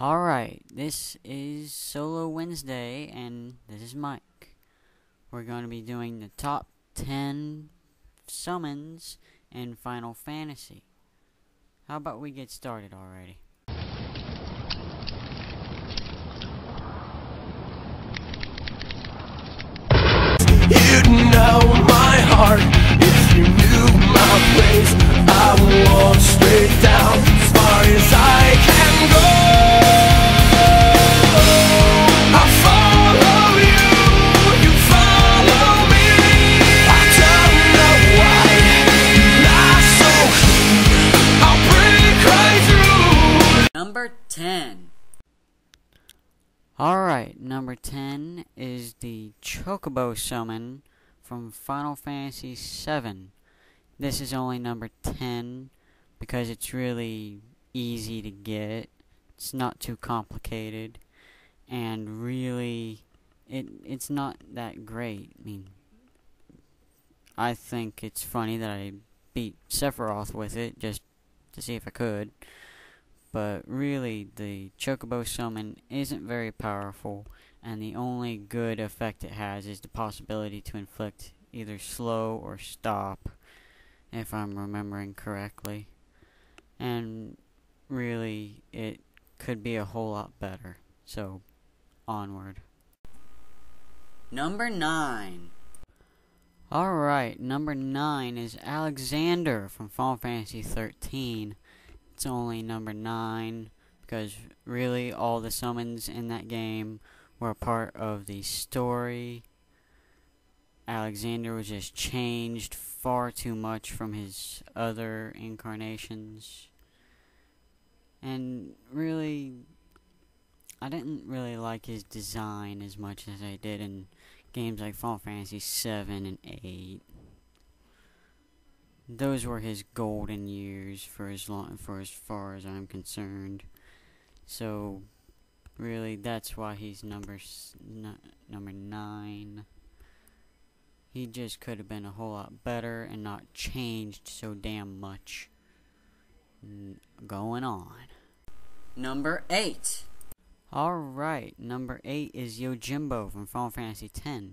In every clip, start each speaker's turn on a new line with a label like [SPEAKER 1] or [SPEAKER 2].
[SPEAKER 1] Alright, this is Solo Wednesday, and this is Mike. We're going to be doing the top 10 summons in Final Fantasy. How about we get started already?
[SPEAKER 2] You'd know my heart if you knew my place. I will walk straight down as far as I can go. I'll follow you, you follow me. I don't know why you lie so clean. I'll break right through.
[SPEAKER 1] Number 10. Alright, number 10 is the Chocobo summon from Final Fantasy VII. This is only number 10 because it's really easy to get. It's not too complicated, and really, it's not that great. I think it's funny that I beat Sephiroth with it just to see if I could. But really, the Chocobo summon isn't very powerful, and the only good effect it has is the possibility to inflict either slow or stop, if I'm remembering correctly. And really, it could be a whole lot better. So, onward. Number 9. Alright, number 9 is Alexander from Final Fantasy 13. It's only number 9 because really all the summons in that game were part of the story. Alexander was just changed far too much from his other incarnations. And really, I didn't really like his design as much as I did in games like Final Fantasy 7 and 8. Those were his golden years for as far as I'm concerned. So, really, that's why he's number 9. He just could have been a whole lot better and not changed so damn much. Going on. Number 8. Alright, number 8 is Jimbo from Final Fantasy X.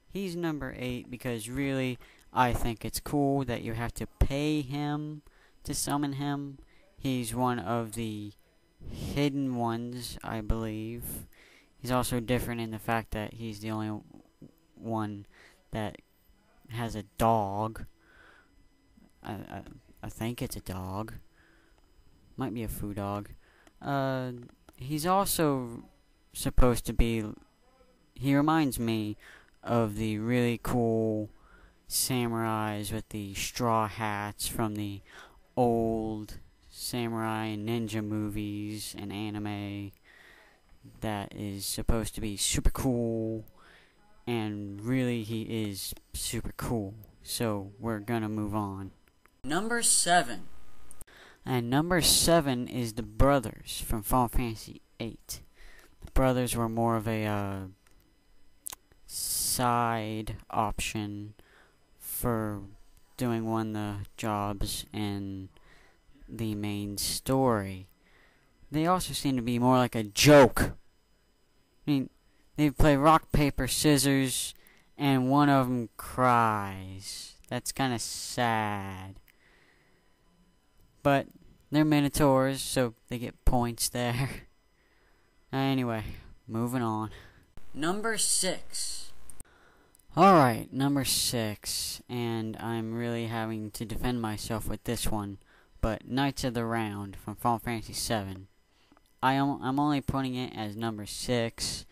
[SPEAKER 1] He's number 8 because really, I think it's cool that you have to pay him to summon him. He's one of the hidden ones, I believe. He's also different in the fact that he's the only one that has a dog. I think it's a dog. Might be a foo dog. He's also supposed to be... He reminds me of the really cool samurais with the straw hats from the old samurai and ninja movies and anime. That is supposed to be super cool, and really he is super cool. So we're gonna move on. Number 7. And number 7 is the brothers from Final Fantasy VIII. The brothers were more of a side option for doing one of the jobs in the main story. They also seem to be more like a joke. They play rock, paper, scissors, and one of them cries. That's kind of sad. But they're minotaurs, so they get points there. Anyway, moving on. Number 6. Alright, number 6, and I'm really having to defend myself with this one, but Knights of the Round from Final Fantasy VII. I'm only putting it as number 6,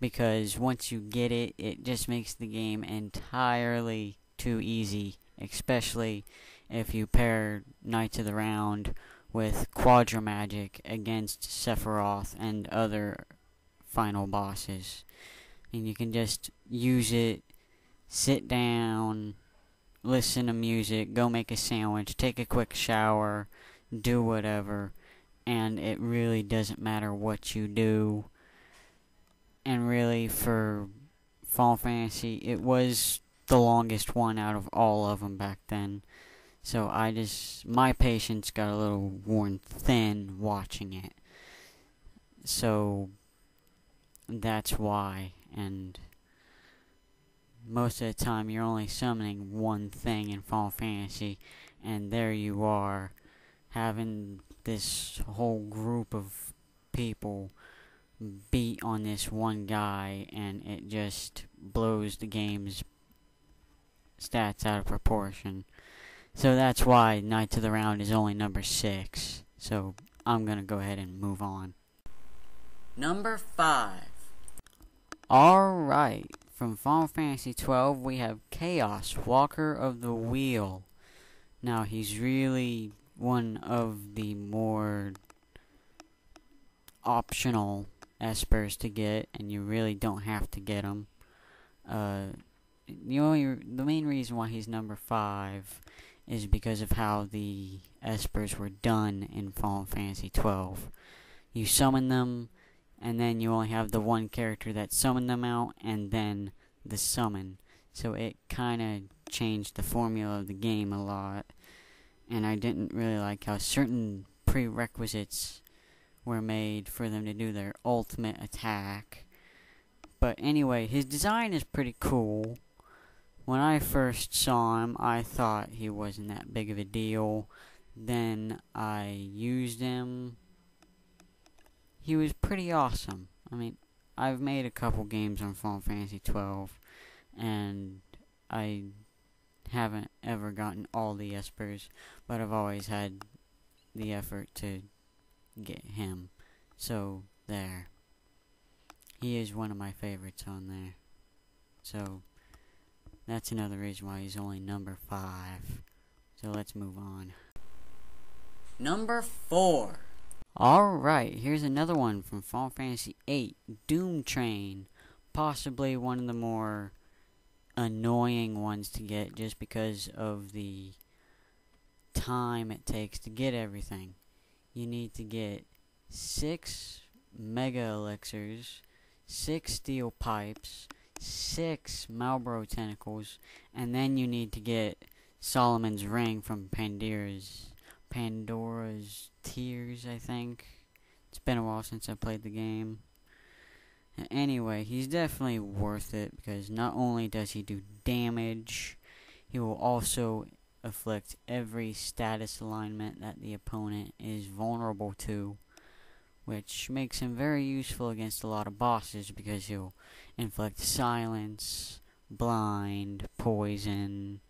[SPEAKER 1] because once you get it, it just makes the game entirely too easy, especially if you pair Knights of the Round with Quadra Magic against Sephiroth and other final bosses. And you can just use it, sit down, listen to music, go make a sandwich, take a quick shower, do whatever, and it really doesn't matter what you do. And really, for Final Fantasy, it was the longest one out of all of them back then. So my patience got a little worn thin watching it. So that's why. And most of the time you're only summoning one thing in Final Fantasy, and there you are having this whole group of people beat on this one guy, and it just blows the game's stats out of proportion. So that's why Knights of the Round is only number 6. So I'm gonna go ahead and move on. Number 5. Alright, from Final Fantasy XII we have Chaos, Walker of the Wheel. Now he's really one of the more optional espers to get, and you really don't have to get him. The main reason why he's number 5 is because of how the espers were done in Final Fantasy XII. You summon them, and then you only have the one character that summoned them out, and then the summon. So it kind of changed the formula of the game a lot, and I didn't really like how certain prerequisites were made for them to do their ultimate attack. But anyway, his design is pretty cool. When I first saw him, I thought he wasn't that big of a deal. Then I used him. He was pretty awesome. I mean, I've made a couple games on Final Fantasy XII, and I haven't ever gotten all the espers, but I've always had the effort to get him. So, there. He is one of my favorites on there. So, that's another reason why he's only number 5. So let's move on. Number 4. Alright, here's another one from Final Fantasy VIII, Doom Train. Possibly one of the more annoying ones to get just because of the time it takes to get everything. You need to get 6 Mega Elixirs, 6 Steel Pipes, 6 Malboro Tentacles, and then you need to get Solomon's Ring from Pandora's Tears, I think. It's been a while since I played the game. Anyway, he's definitely worth it because not only does he do damage, he will also afflict every status alignment that the opponent is vulnerable to, which makes him very useful against a lot of bosses because he'll inflict silence, blind, poison,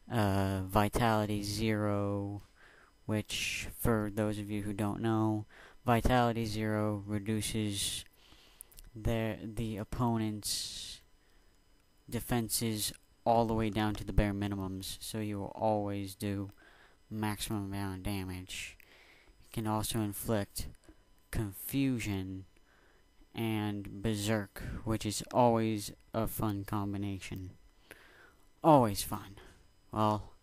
[SPEAKER 1] vitality 0, which, for those of you who don't know, vitality 0 reduces the opponent's defenses all the way down to the bare minimums, so you will always do maximum amount of damage. It can also inflict confusion and berserk, which is always a fun combination. Always fun. Well,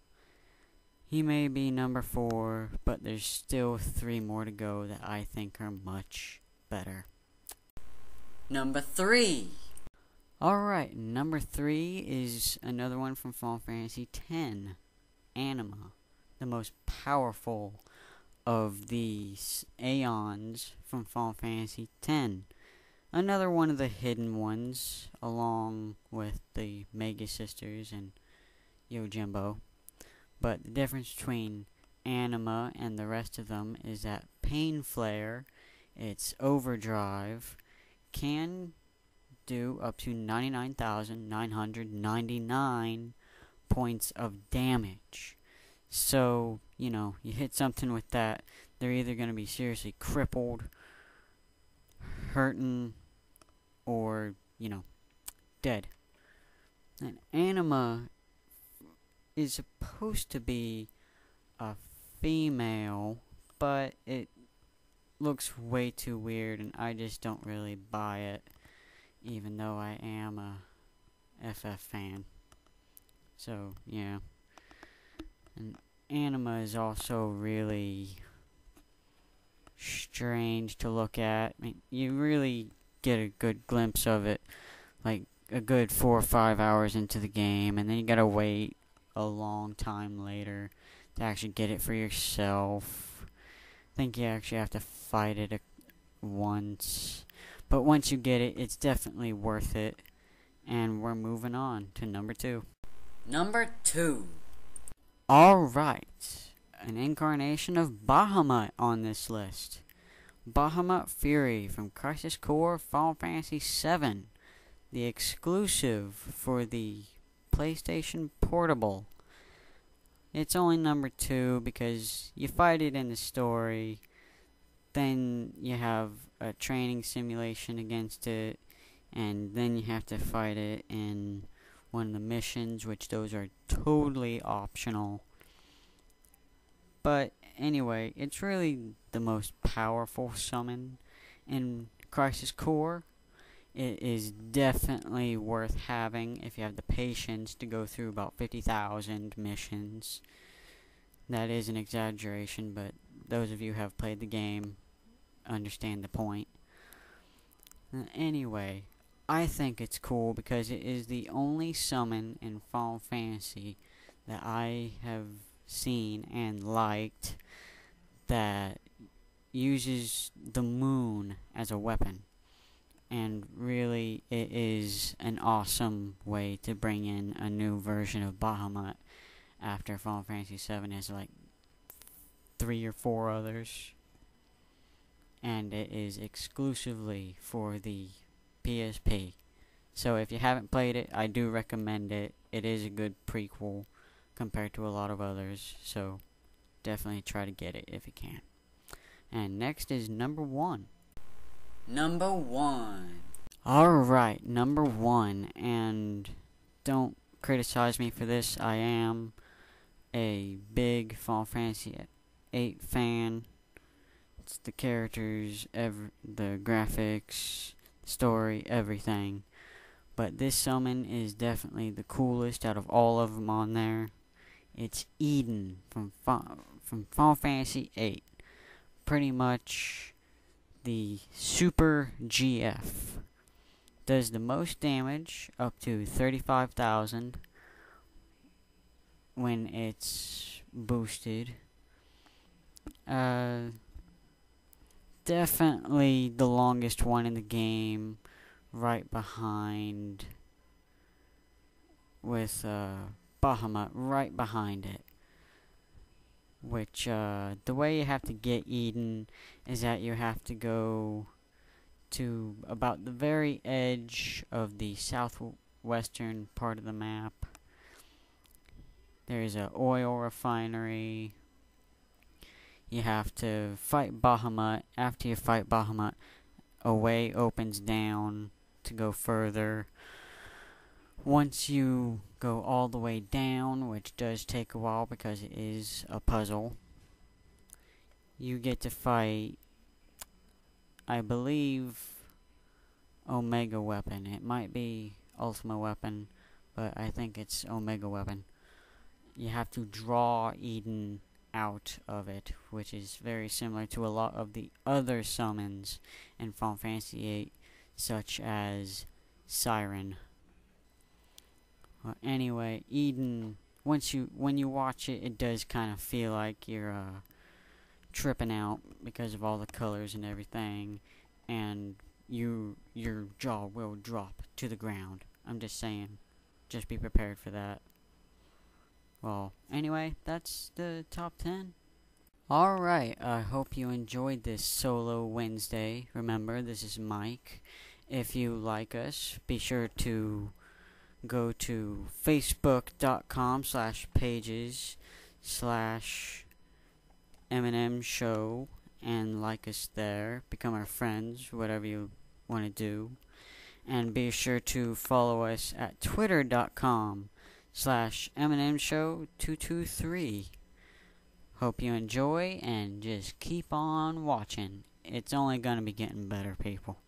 [SPEAKER 1] he may be number 4, but there's still 3 more to go that I think are much better. Number 3. Alright, number 3 is another one from Final Fantasy X, Anima, the most powerful of the Aeons from Final Fantasy X. Another one of the hidden ones, along with the Mega Sisters and Jimbo. But the difference between Anima and the rest of them is that Pain Flare, its overdrive, can do up to 99,999 points of damage. So, you hit something with that, they're either going to be seriously crippled, hurting, or, dead. And Anima is supposed to be a female, but it looks way too weird, and I just don't really buy it, even though I am a FF fan. So, yeah. And Anima is also really strange to look at. I mean, you really get a good glimpse of it, like a good 4 or 5 hours into the game, and then you gotta wait a long time later to actually get it for yourself. I think you actually have to fight it once. But once you get it, it's definitely worth it. And we're moving on to number 2. Number 2. Alright. An incarnation of Bahamut on this list. Bahamut Fury from Crisis Core Final Fantasy VII. The exclusive for the PlayStation Portable. It's only number 2 because you fight it in the story. Then you have a training simulation against it. And then you have to fight it in one of the missions, which those are totally optional. But anyway, it's really the most powerful summon in Crisis Core. It is definitely worth having if you have the patience to go through about 50,000 missions. That is an exaggeration, but those of you who have played the game understand the point. Anyway, I think it's cool because it is the only summon in Final Fantasy that I have seen and liked that uses the moon as a weapon. And really, it is an awesome way to bring in a new version of Bahamut after Final Fantasy VII has like 3 or 4 others. And it is exclusively for the PSP. So if you haven't played it, I do recommend it. It is a good prequel compared to a lot of others. So definitely try to get it if you can. And next is number 1. Number 1. Alright, number 1. And don't criticize me for this. I am a big Final Fantasy VIII fan. It's the characters, the graphics, story, everything. But this summon is definitely the coolest out of all of them on there. It's Eden from Final Fantasy VIII. Pretty much the Super GF. Does the most damage, up to 35,000 when it's boosted. Definitely the longest one in the game, right behind with Bahamut, right behind it. Which, the way you have to get Eden is that you have to go to about the very edge of the southwestern part of the map. There's an oil refinery. You have to fight Bahamut. After you fight Bahamut, a way opens down to go further. Once you go all the way down, which does take a while because it is a puzzle, you get to fight, I believe, Omega Weapon. It might be Ultima Weapon, but I think it's Omega Weapon. You have to draw Eden out of it, which is very similar to a lot of the other summons in Final Fantasy VIII, such as Siren. Well, anyway, Eden, when you watch it, it does kind of feel like you're tripping out because of all the colors and everything, and your jaw will drop to the ground. I'm just saying, just be prepared for that. Well, anyway, that's the top 10. Alright, I hope you enjoyed this solo Wednesday. Remember, this is Mike. If you like us, be sure to go to facebook.com/pages/M&M show and like us there. Become our friends, whatever you want to do. And be sure to follow us at twitter.com/M&M show 223. Hope you enjoy and just keep on watching. It's only going to be getting better, people.